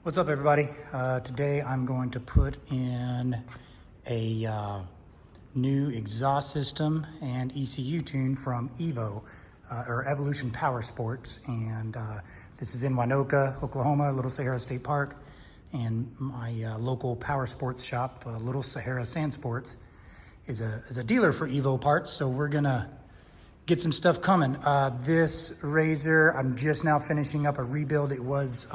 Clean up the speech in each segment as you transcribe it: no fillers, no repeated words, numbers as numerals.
What's up, everybody? Today I'm going to put in a new exhaust system and ECU tune from Evolution Powersports, and this is in Winoka, Oklahoma, Little Sahara State Park, and my local power sports shop, Little Sahara Sandsports, is a dealer for Evo parts. So we're gonna get some stuff coming. This RZR, I'm just now finishing up a rebuild. It was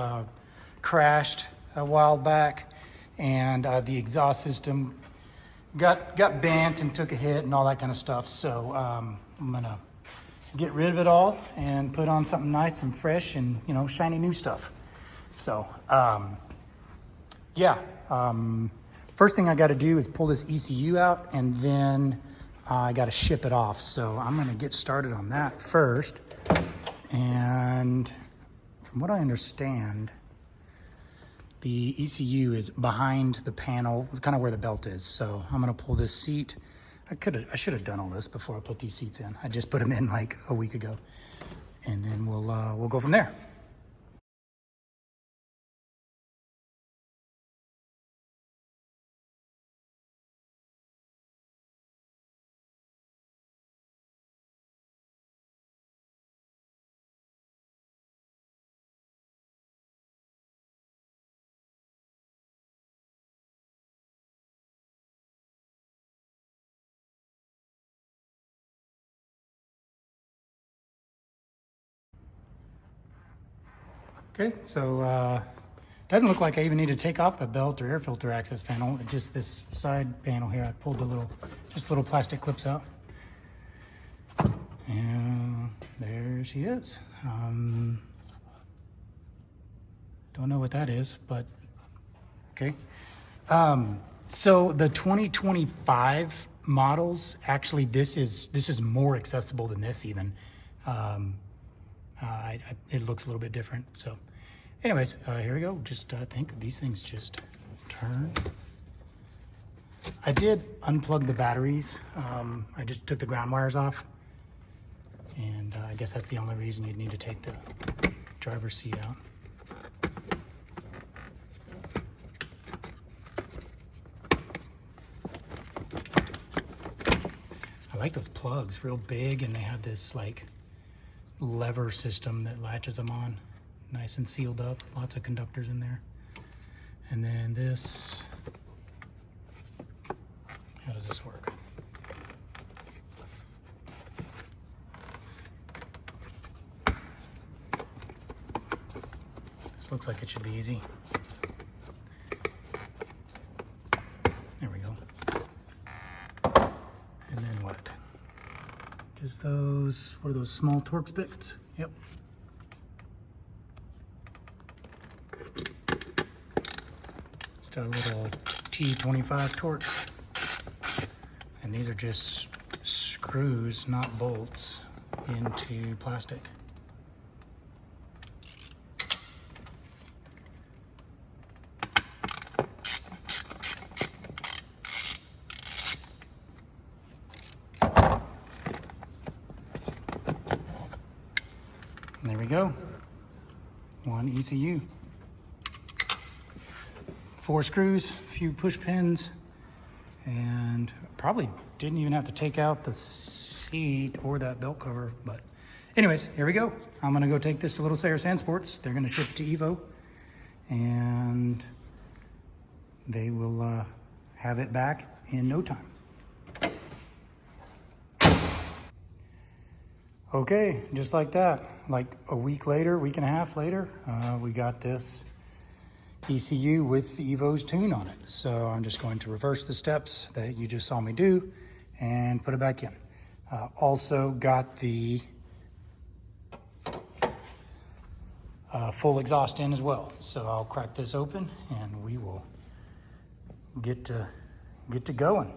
crashed a while back, and the exhaust system got bent and took a hit and all that kind of stuff. So I'm gonna get rid of it all and put on something nice and fresh and, you know, shiny new stuff. So first thing I got to do is pull this ECU out, and then I got to ship it off. So I'm gonna get started on that first. And from what I understand, the ECU is behind the panel, kind of where the belt is. So I'm gonna pull this seat. I should have done all this before I put these seats in. I just put them in like a week ago, and then we'll go from there. Okay, so doesn't look like I even need to take off the belt or air filter access panel. Just this side panel here, I pulled the little plastic clips out. And there she is. Don't know what that is, but okay. So the 2025 models, actually this is more accessible than this even. It looks a little bit different. So anyways, here we go. Just I think these things just turn. I did unplug the batteries. I just took the ground wires off, and I guess that's the only reason you'd need to take the driver's seat out. I like those plugs, real big, and they have this like lever system that latches them on, nice and sealed up, lots of conductors in there. And then this, how does this work? This looks like it should be easy. There we go. And then what? Just those, what are those, small Torx bits? Yep. Just a little T25 Torx. And these are just screws, not bolts, into plastic. There we go. One ECU. 4 screws, a few push pins, and probably didn't even have to take out the seat or that belt cover. But anyways, here we go. I'm gonna go take this to Little Sahara Sandsports. They're gonna ship it to Evo, and they will have it back in no time. Okay, just like that, like a week and a half later, we got this ECU with the Evo's tune on it. So I'm just going to reverse the steps that you just saw me do and put it back in. Also got the full exhaust in as well. So I'll crack this open and we will get to going.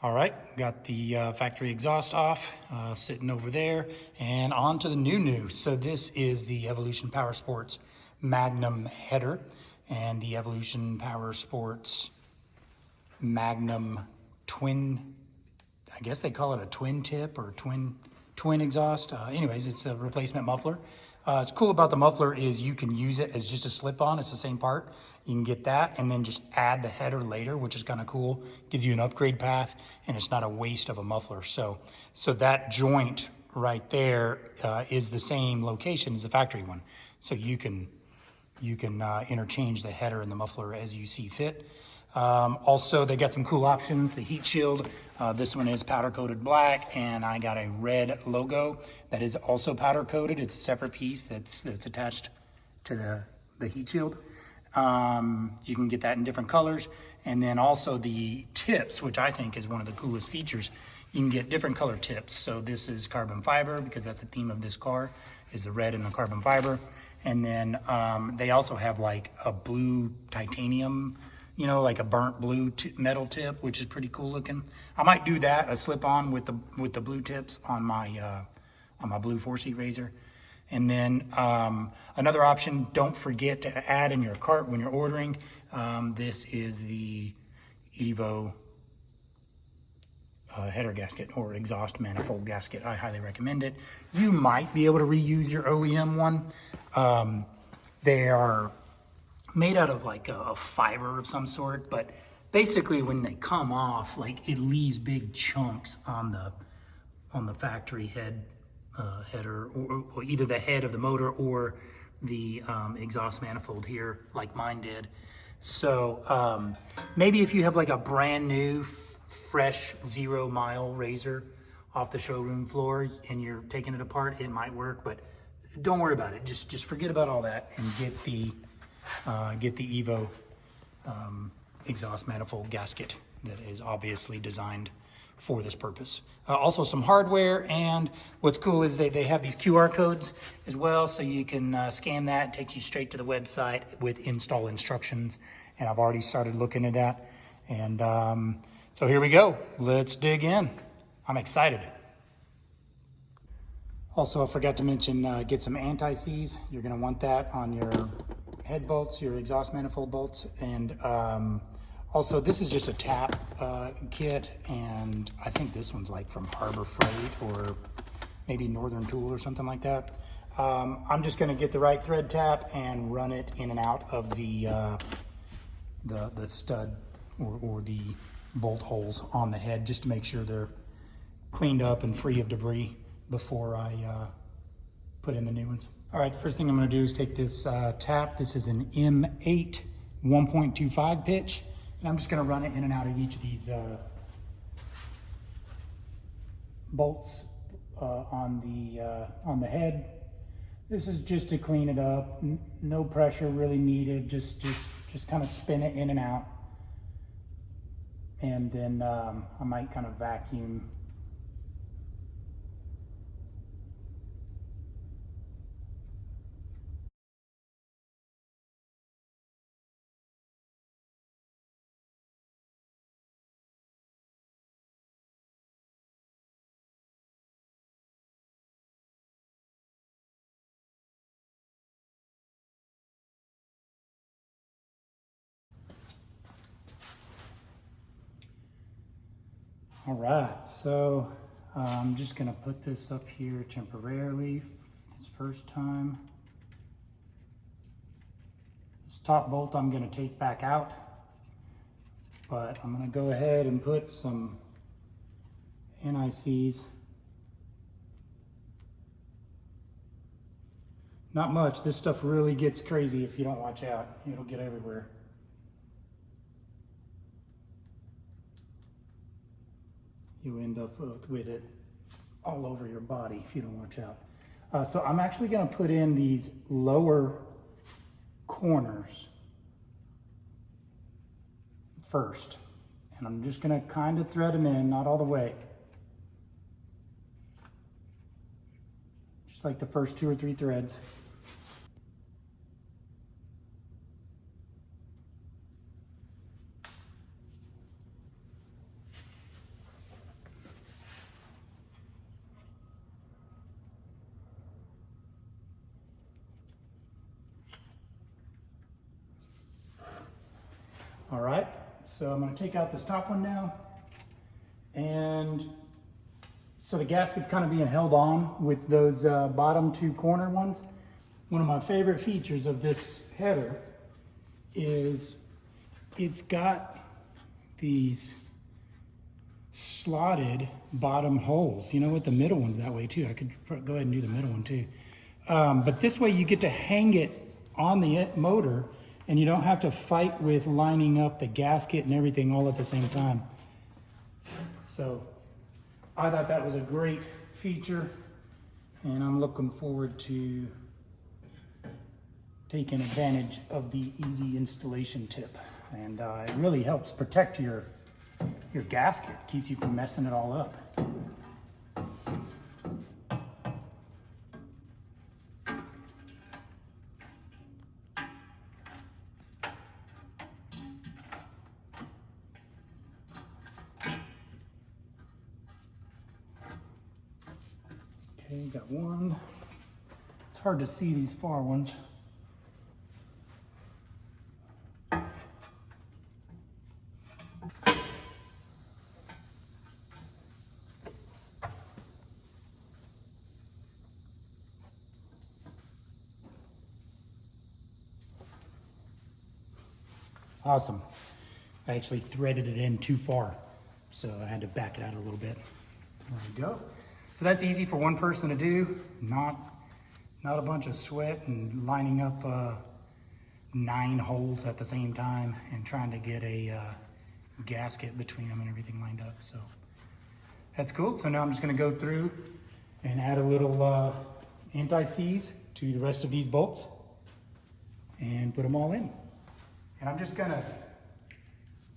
All right, got the factory exhaust off, sitting over there, and on to the new. So this is the Evolution Powersports Magnum header and the Evolution Powersports Magnum twin, I guess they call it a twin tip or twin exhaust. Anyways, it's a replacement muffler. What's cool about the muffler is you can use it as just a slip-on. It's the same part. You can get that and then just add the header later, which is kind of cool. Gives you an upgrade path, and it's not a waste of a muffler. So that joint right there is the same location as the factory one. So you can interchange the header and the muffler as you see fit. Also, they got some cool options. The heat shield, this one is powder coated black, and I got a red logo that is also powder coated. It's a separate piece that's attached to the heat shield. You can get that in different colors. And then also the tips, which I think is one of the coolest features. You can get different color tips. So this is carbon fiber, because that's the theme of this car, is the red and the carbon fiber. And then they also have like a blue titanium, you know, like a burnt blue metal tip, which is pretty cool looking. I might do that, a slip-on with the blue tips on my blue 4C Razor. And then another option, don't forget to add in your cart when you're ordering. This is the Evo header gasket or exhaust manifold gasket. I highly recommend it. You might be able to reuse your OEM one. They are made out of like a fiber of some sort, but basically when they come off, like it leaves big chunks on the factory header, or either the head of the motor or the exhaust manifold here, like mine did. So maybe if you have like a brand new, fresh 0-mile Razor off the showroom floor and you're taking it apart, it might work, but don't worry about it. Just forget about all that and get the Evo exhaust manifold gasket that is obviously designed for this purpose. Also some hardware, and what's cool is they have these QR codes as well, so you can scan that. It takes you straight to the website with install instructions, and I've already started looking at that. And so here we go. Let's dig in. I'm excited. Also, I forgot to mention, get some anti-seize. You're gonna want that on your head bolts, your exhaust manifold bolts. And also, this is just a tap kit, and I think this one's like from Harbor Freight or maybe Northern Tool or something like that. I'm just gonna get the right thread tap and run it in and out of the stud or the bolt holes on the head, just to make sure they're cleaned up and free of debris before I put in the new ones. All right, the first thing I'm gonna do is take this tap. This is an M8 1.25 pitch, and I'm just gonna run it in and out of each of these bolts on the head. This is just to clean it up. No pressure really needed. Just kind of spin it in and out, and then I might kind of vacuum. All right, so I'm just gonna put this up here temporarily this first time. This top bolt I'm gonna take back out, but I'm gonna go ahead and put some NICs. Not much. This stuff really gets crazy if you don't watch out. It'll get everywhere. You end up with it all over your body if you don't watch out. So I'm actually going to put in these lower corners first. And I'm just going to kind of thread them in, not all the way. Just like the first 2 or 3 threads. So I'm going to take out this top one now. And so the gasket's kind of being held on with those bottom two corner ones. One of my favorite features of this header is it's got these slotted bottom holes. You know what, the middle one's that way too. I could go ahead and do the middle one too. But this way you get to hang it on the motor and you don't have to fight with lining up the gasket and everything all at the same time. So I thought that was a great feature, and I'm looking forward to taking advantage of the easy installation tip. And it really helps protect your gasket, keeps you from messing it all up. Okay, got one. It's hard to see these far ones. Awesome. I actually threaded it in too far, so I had to back it out a little bit. There we go. So that's easy for one person to do, not a bunch of sweat and lining up 9 holes at the same time and trying to get a gasket between them and everything lined up. So that's cool. So now I'm just going to go through and add a little anti-seize to the rest of these bolts and put them all in. And I'm just gonna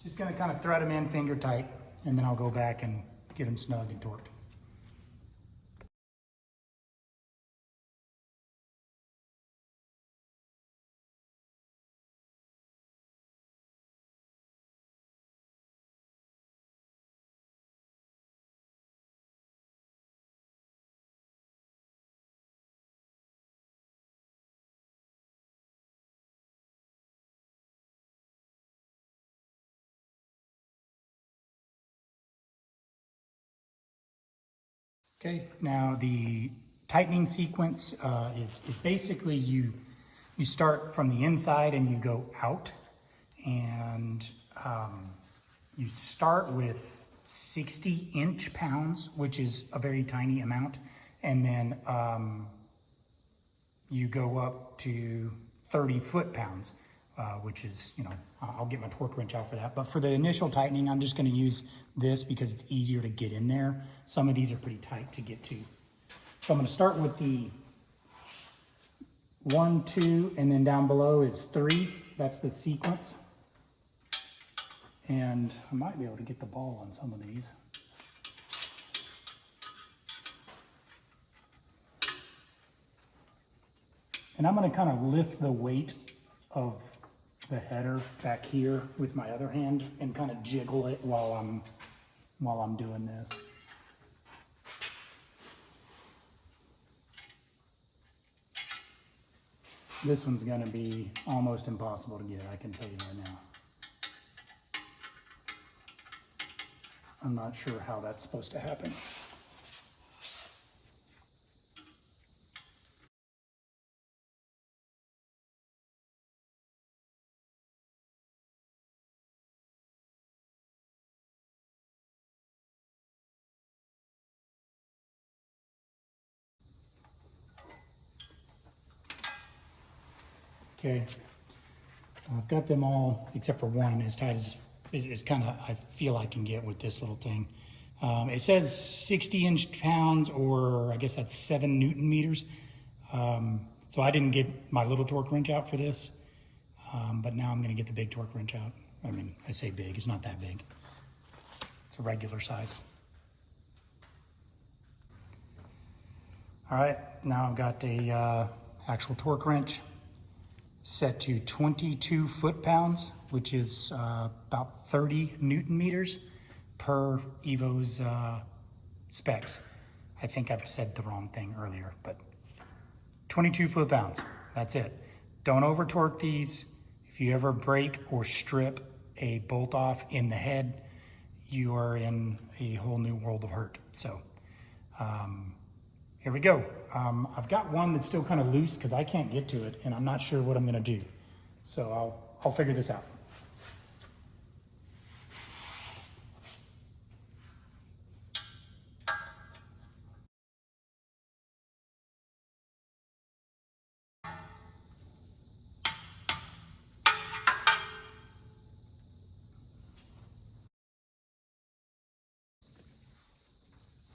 kind of thread them in finger tight, and then I'll go back and get them snug and torqued. Okay, now the tightening sequence is basically you start from the inside and you go out, and you start with 60 inch-pounds, which is a very tiny amount, and then you go up to 30 foot-pounds, which is, you know, I'll get my torque wrench out for that. But for the initial tightening, I'm just gonna use this because it's easier to get in there. Some of these are pretty tight to get to. So I'm gonna start with the 1, 2, and then down below is 3. That's the sequence. And I might be able to get the ball on some of these. And I'm gonna kind of lift the weight of the header back here with my other hand and kind of jiggle it while I'm doing this. This one's gonna be almost impossible to get, I can tell you right now. I'm not sure how that's supposed to happen. Okay, I've got them all except for one as tight as kind of I feel I can get with this little thing. It says 60 inch-pounds, or I guess that's 7 Newton meters. So I didn't get my little torque wrench out for this, but now I'm gonna get the big torque wrench out. I mean, I say big, it's not that big. It's a regular size. All right, now I've got a actual torque wrench set to 22 foot-pounds, which is about 30 Newton meters per Evo's specs. I think I've said the wrong thing earlier, but 22 foot-pounds, that's it. Don't over torque these. If you ever break or strip a bolt off in the head, you are in a whole new world of hurt. So here we go. I've got one that's still kind of loose because I can't get to it, and I'm not sure what I'm gonna do. So I'll figure this out.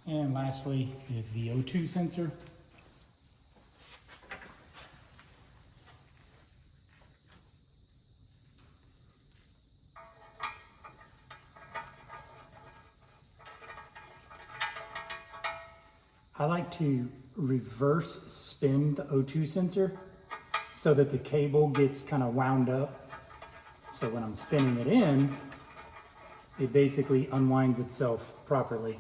And lastly is the O2 sensor. I like to reverse spin the O2 sensor so that the cable gets kind of wound up. So when I'm spinning it in, it basically unwinds itself properly.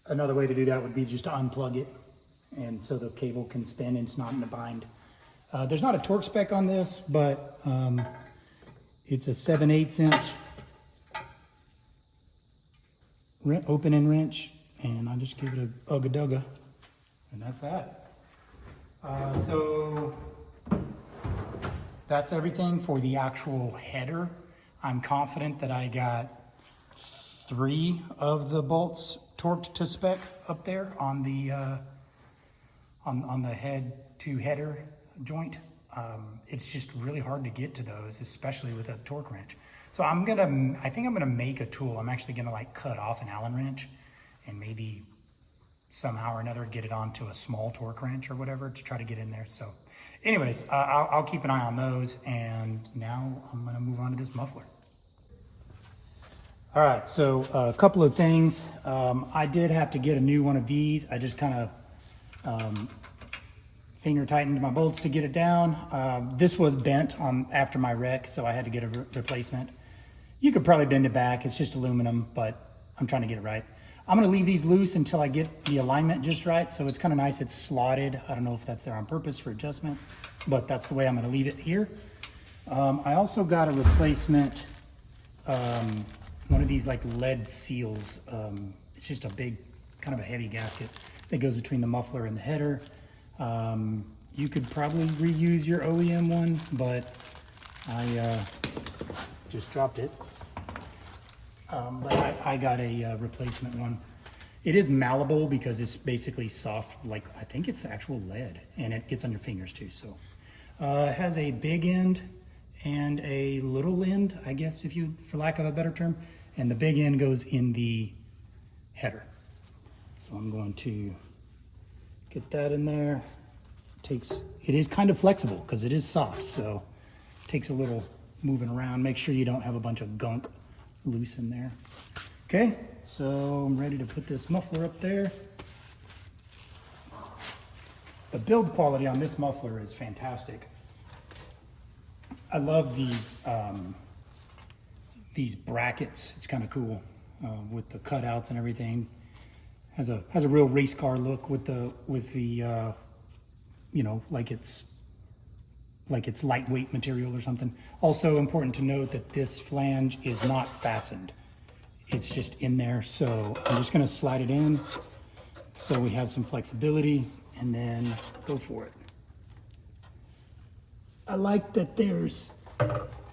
Another way to do that would be just to unplug it, and so the cable can spin and it's not in a bind. There's not a torque spec on this, but it's a 7/8 inch open end wrench, and I just give it a ugga dugga, and that's that. So that's everything for the actual header. I'm confident that I got 3 of the bolts torqued to spec up there on the head to header joint. It's just really hard to get to those, especially with a torque wrench. So I think I'm gonna make a tool. I'm actually gonna like cut off an Allen wrench and maybe somehow or another get it onto a small torque wrench or whatever to try to get in there. So anyways, I'll keep an eye on those, and now I'm gonna move on to this muffler. All right, so a couple of things. I did have to get a new one of these. I just kind of finger tightened my bolts to get it down. This was bent after my wreck, so I had to get a replacement. You could probably bend it back. It's just aluminum, but I'm trying to get it right. I'm gonna leave these loose until I get the alignment just right. So it's kind of nice, it's slotted. I don't know if that's there on purpose for adjustment, but that's the way I'm gonna leave it here. I also got a replacement, one of these like lead seals. It's just a big, kind of a heavy gasket that goes between the muffler and the header. You could probably reuse your OEM one, but I just dropped it. But I got a replacement one. It is malleable because it's basically soft, like I think it's actual lead, and it gets on your fingers too. So it has a big end and a little end, I guess, for lack of a better term. And the big end goes in the header. So I'm going to get that in there. It is kind of flexible because it is soft, so it takes a little moving around. Make sure you don't have a bunch of gunk loose in there. Okay, so I'm ready to put this muffler up there. The build quality on this muffler is fantastic. I love these brackets. It's kind of cool with the cutouts and everything. Has a real race car look with the you know, like it's lightweight material or something. Also important to note that this flange is not fastened. It's just in there. So I'm just gonna slide it in so we have some flexibility, and then go for it. I like that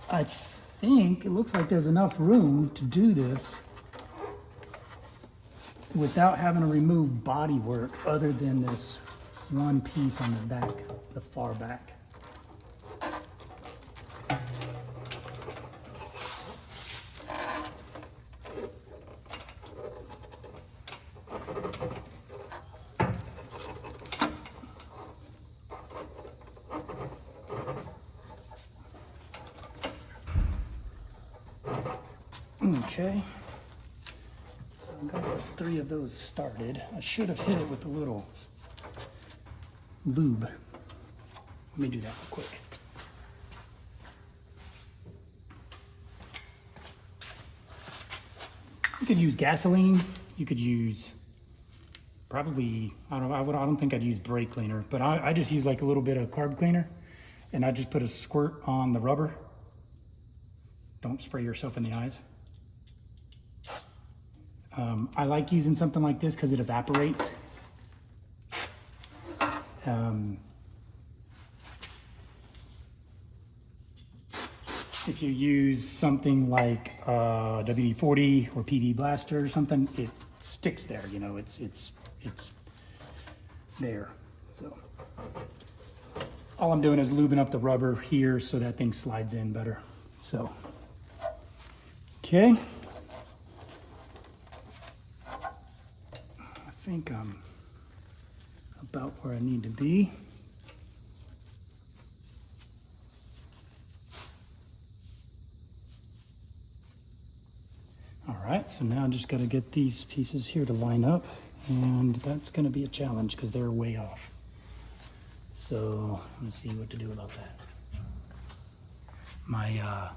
I think it looks like there's enough room to do this without having to remove body work other than this one piece on the back, the far back. Okay, so I got 3 of those started. I should have hit it with a little lube. Let me do that real quick. You could use gasoline. You could use probably, I don't think I'd use brake cleaner, but I just use like a little bit of carb cleaner. And I just put a squirt on the rubber. Don't spray yourself in the eyes. I like using something like this because it evaporates. If you use something like WD-40 or PV Blaster or something, it sticks there. You know, it's there. So all I'm doing is lubing up the rubber here so that thing slides in better. So, okay. I think I'm about where I need to be. All right, so now I just got to get these pieces here to line up, and that's going to be a challenge because they're way off. So let's see what to do about that. My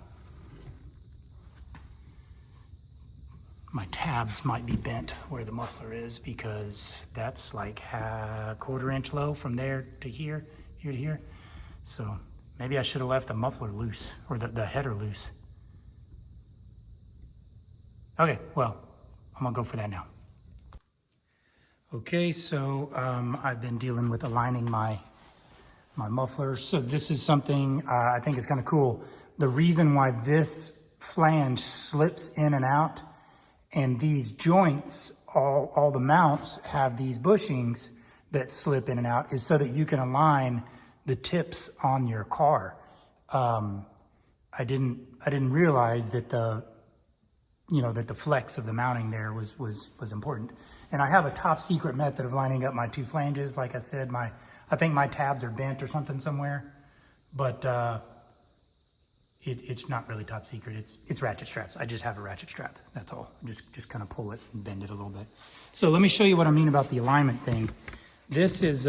tabs might be bent where the muffler is because that's like a 1/4 inch low from there to here, here to here. So maybe I should have left the muffler loose or the header loose. Okay, well, I'm gonna go for that now. Okay, so I've been dealing with aligning my muffler. So this is something I think is kind of cool. The reason why this flange slips in and out, and these joints, all the mounts have these bushings that slip in and out, is so that you can align the tips on your car. I didn't realize that the flex of the mounting there was important. And I have a top secret method of lining up my two flanges. Like I said, I think my tabs are bent or something somewhere, but it's not really top secret. It's ratchet straps. I just have a ratchet strap. That's all. Just kind of pull it and bend it a little bit. So let me show you what I mean about the alignment thing. This is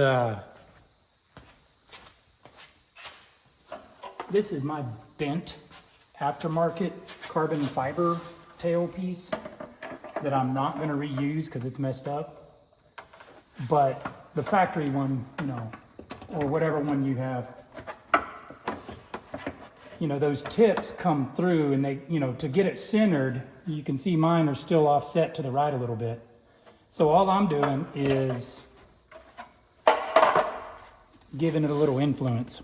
my bent aftermarket carbon fiber tail piece that I'm not going to reuse because it's messed up. But the factory one, or whatever one you have, those tips come through, and they, to get it centered, you can see mine are still offset to the right a little bit. So all I'm doing is giving it a little influence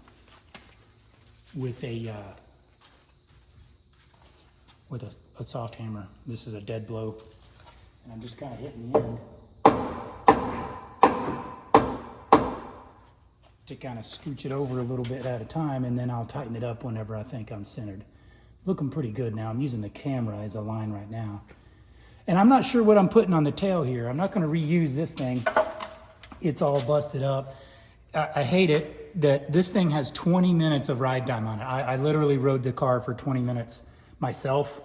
with a soft hammer. This is a dead blow, and I'm just kind of hitting the end to kind of scooch it over a little bit at a time, and then I'll tighten it up whenever I think I'm centered. Looking pretty good now. I'm using the camera as a line right now. And I'm not sure what I'm putting on the tail here. I'm not going to reuse this thing. It's all busted up. I hate it that this thing has 20 minutes of ride time on it. I literally rode the car for 20 minutes myself.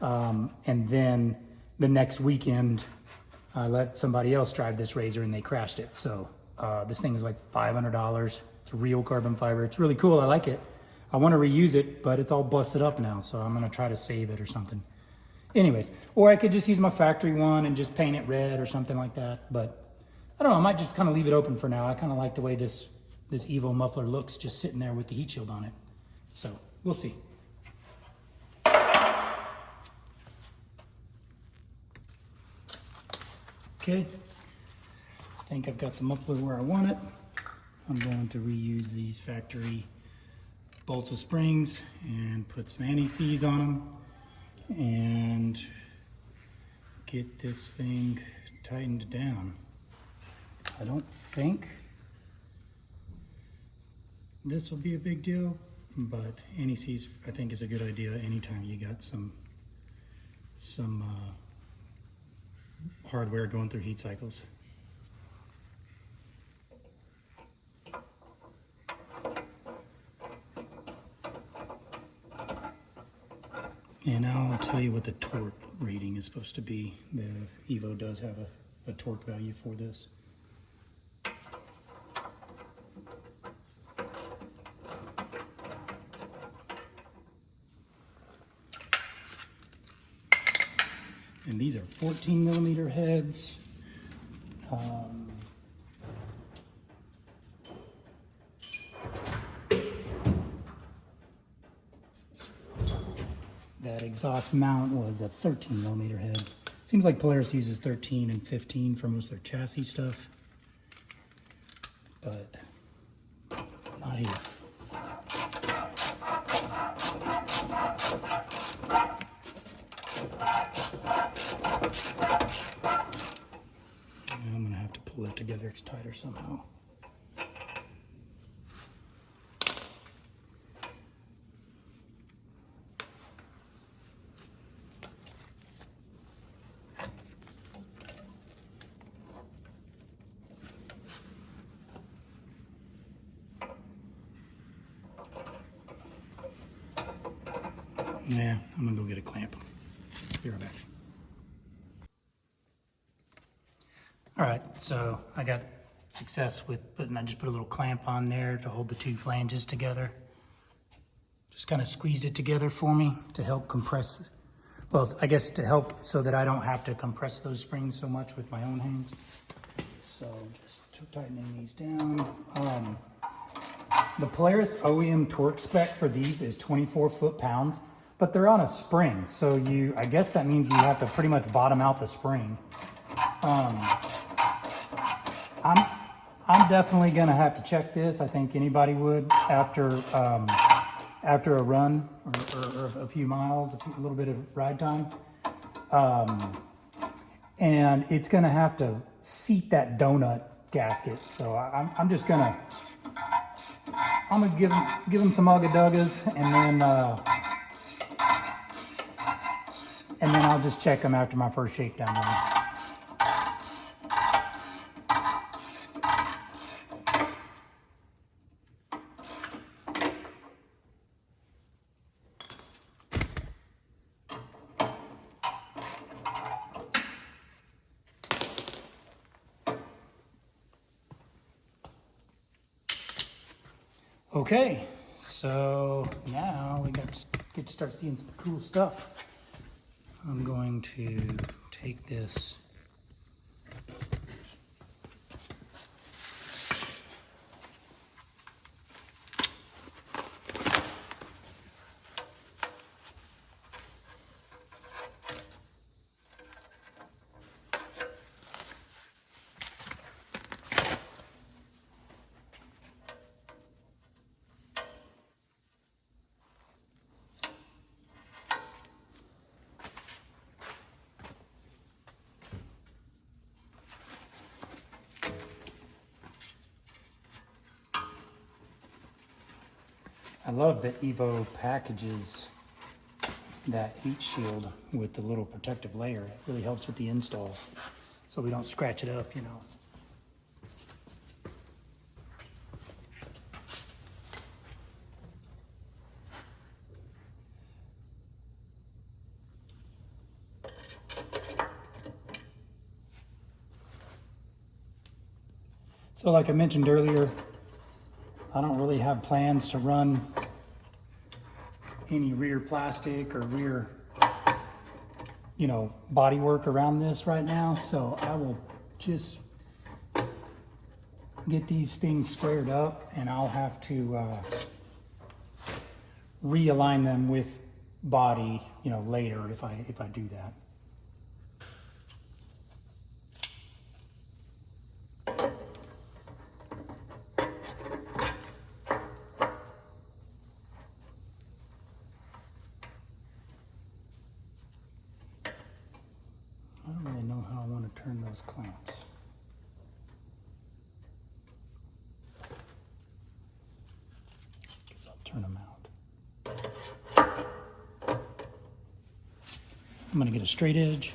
And then the next weekend, I let somebody else drive this RZR and they crashed it. So this thing is like $500. It's real carbon fiber. It's really cool. I like it. I want to reuse it, but it's all busted up now. So I'm going to try to save it or something. Anyways, or I could just use my factory one and just paint it red or something like that. But I don't know. I might just kind of leave it open for now. I kind of like the way this Evo muffler looks just sitting there with the heat shield on it. So we'll see. Okay, I think I've got the muffler where I want it. I'm going to reuse these factory bolts with springs and put some anti-seize on them and get this thing tightened down. I don't think this will be a big deal, but anti-seize I think is a good idea anytime you got some hardware going through heat cycles. And now I'll tell you what the torque rating is supposed to be. The Evo does have a torque value for this. And these are 14 millimeter heads. that exhaust mount was a 13mm head. Seems like Polaris uses 13 and 15 for most of their chassis stuff, but not here. I'm gonna have to pull it together tighter somehow. Yeah, I'm gonna go get a clamp. Be right back. All right, so I got success with I just put a little clamp on there to hold the two flanges together. Just kind of squeezed it together for me to help compress, well, I guess to help so that I don't have to compress those springs so much with my own hands. So just tightening these down. The Polaris OEM torque spec for these is 24 foot-pounds, but they're on a spring. So I guess that means you have to pretty much bottom out the spring. I'm definitely gonna have to check this. I think anybody would after a run or a few miles, a little bit of ride time. And it's gonna have to seat that donut gasket. So I'm gonna give them some ugga-duggas, and then I'll just check them after my first shakedown run. Okay, so now we get to start seeing some cool stuff. I'm going to take this I love that Evo packages that heat shield with the little protective layer. It really helps with the install so we don't scratch it up, you know. So like I mentioned earlier, I don't really have plans to run any rear plastic or rear, body work around this right now. So I will just get these things squared up, and I'll have to realign them with body, later if I do that. I don't really know how I want to turn those clamps. Guess I'll turn them out. I'm going to get a straight edge.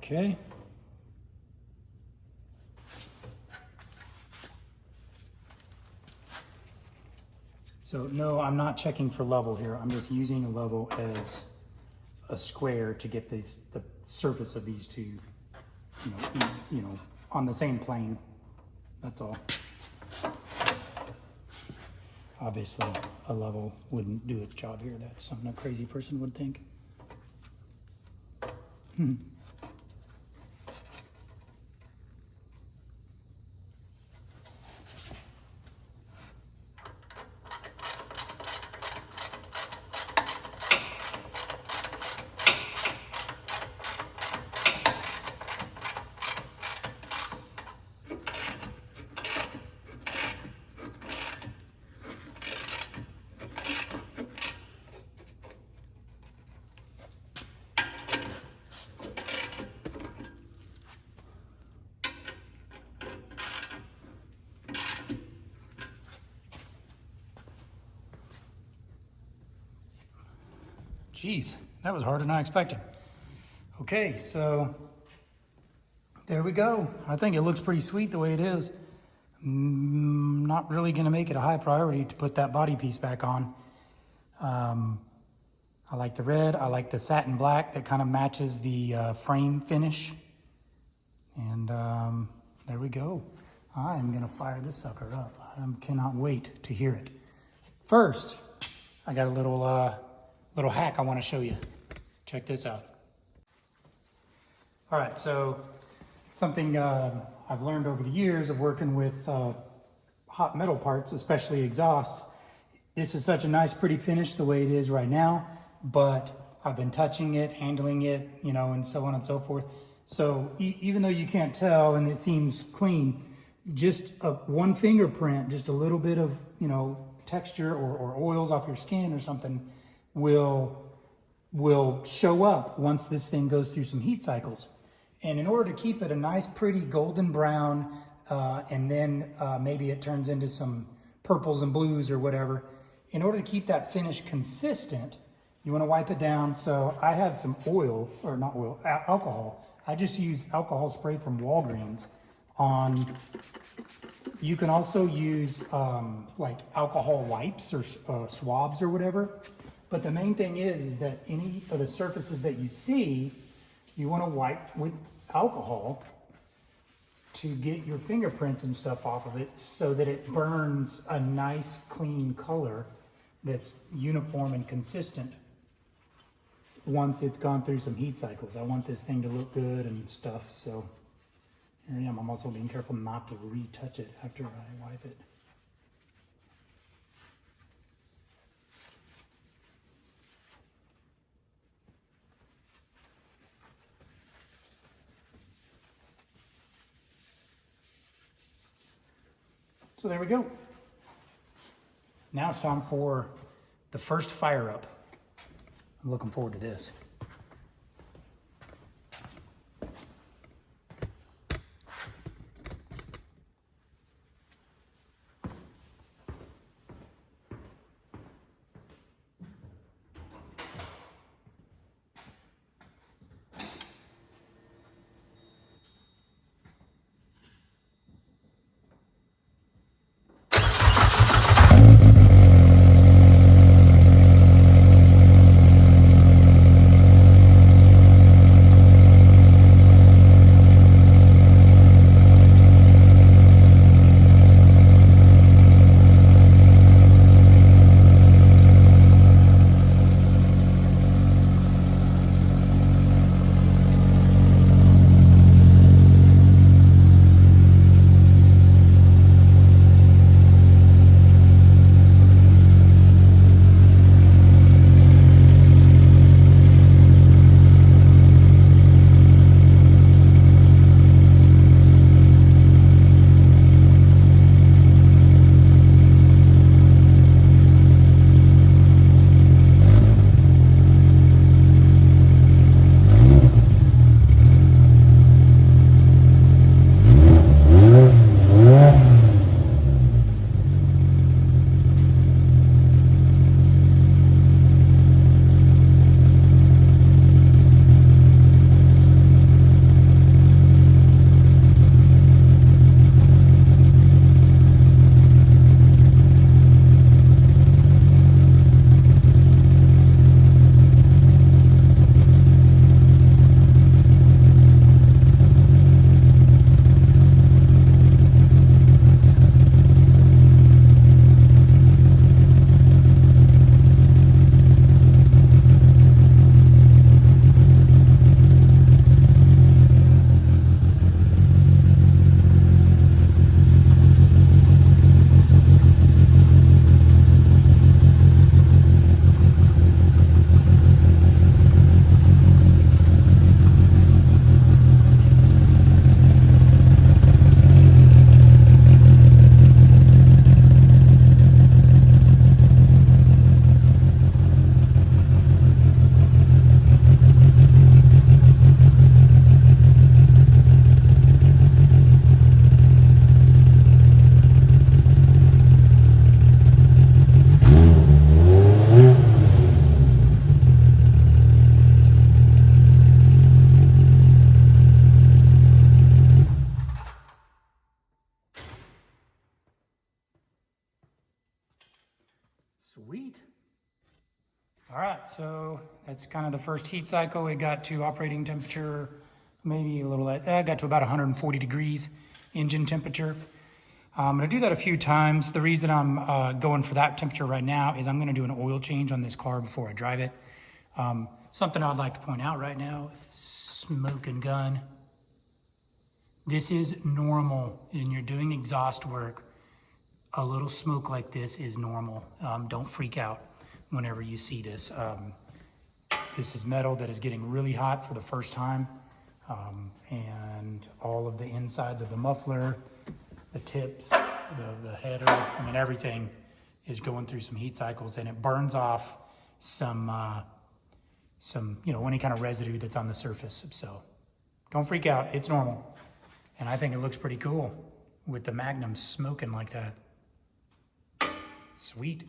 Okay. So no, I'm not checking for level here. I'm just using a level as a square to get the surface of these two, you know, on the same plane. That's all. Obviously, a level wouldn't do its job here. That's something a crazy person would think. Geez, that was harder than I expected. Okay, so there we go. I think it looks pretty sweet the way it is. Not really gonna make it a high priority to put that body piece back on. I like the red, I like the satin black that kind of matches the frame finish. And there we go. I am gonna fire this sucker up. I cannot wait to hear it. First, I got a little hack I want to show you. Check this out. All right, so something I've learned over the years of working with hot metal parts, especially exhausts. This is such a nice, pretty finish the way it is right now, but I've been touching it, handling it, you know, and so on and so forth. So even though you can't tell and it seems clean, just one fingerprint, just a little bit of, you know, texture or oils off your skin or something will show up once this thing goes through some heat cycles. And in order to keep it a nice, pretty golden brown, and then maybe it turns into some purples and blues or whatever, in order to keep that finish consistent, you want to wipe it down. So I have some oil, or not oil, alcohol. I just use alcohol spray from Walgreens on. You can also use like alcohol wipes or swabs or whatever. But the main thing is that any of the surfaces that you see, you want to wipe with alcohol to get your fingerprints and stuff off of it so that it burns a nice clean color that's uniform and consistent once it's gone through some heat cycles. I want this thing to look good and stuff, so here I am. I'm also being careful not to retouch it after I wipe it. So there we go. Now it's time for the first fire up. I'm looking forward to this. Sweet. All right, so that's kind of the first heat cycle. It got to operating temperature, maybe a little less. It got to about 140 degrees engine temperature. I'm gonna do that a few times. The reason I'm going for that temperature right now is I'm gonna do an oil change on this car before I drive it. Something I'd like to point out right now, smoking gun. This is normal when you're doing exhaust work. A little smoke like this is normal. Don't freak out whenever you see this. This is metal that is getting really hot for the first time. And all of the insides of the muffler, the tips, the header, I mean, everything is going through some heat cycles, and it burns off some, any kind of residue that's on the surface. So don't freak out, it's normal. And I think it looks pretty cool with the Magnum smoking like that. Sweet.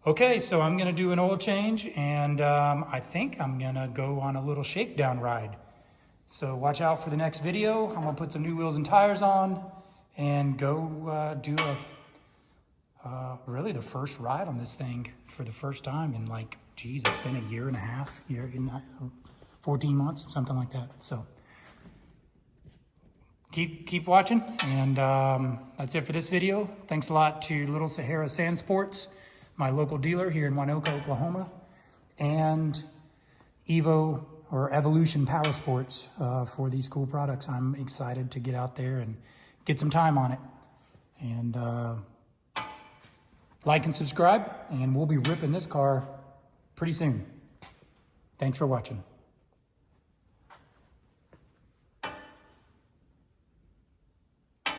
Okay, so I'm gonna do an oil change, and I think I'm gonna go on a little shakedown ride. So watch out for the next video. I'm gonna put some new wheels and tires on and go do really the first ride on this thing for the first time in it's been a year and a half, 14 months, something like that. So keep watching, and that's it for this video. Thanks a lot to Little Sahara Sandsports, my local dealer here in Winoka, Oklahoma, and Evolution Powersports for these cool products. I'm excited to get out there and get some time on it. And like and subscribe, and we'll be ripping this car pretty soon. Thanks for watching.